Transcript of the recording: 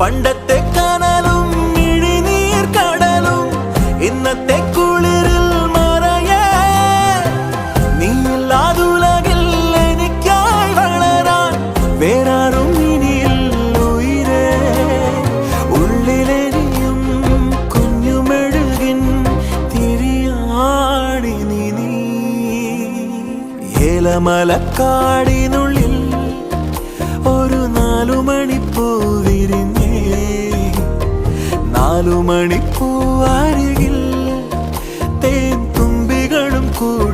പണ്ടത്തെ കനലും ഇഴിനീർ കടലും ഇന്നത്തെ കുളിരിൽ മറയേ നീയില്ലാതുലകിൽ എനിക്കായി വളരാൻ വേറാരും ഇനിയില്ല ഉയിരേ ഉള്ളിലെരിയും കുഞ്ഞുമെഴുകിൻ തിരിയാടി നീ ഏലമലക്കാടിനുള്ളിൽ ഒരു 4 മണിപ്പൂ വിരിഞ്ഞേ 4 മണിപ്പൂ അരികിൽ തേൻ തുമ്പികളും കൂടി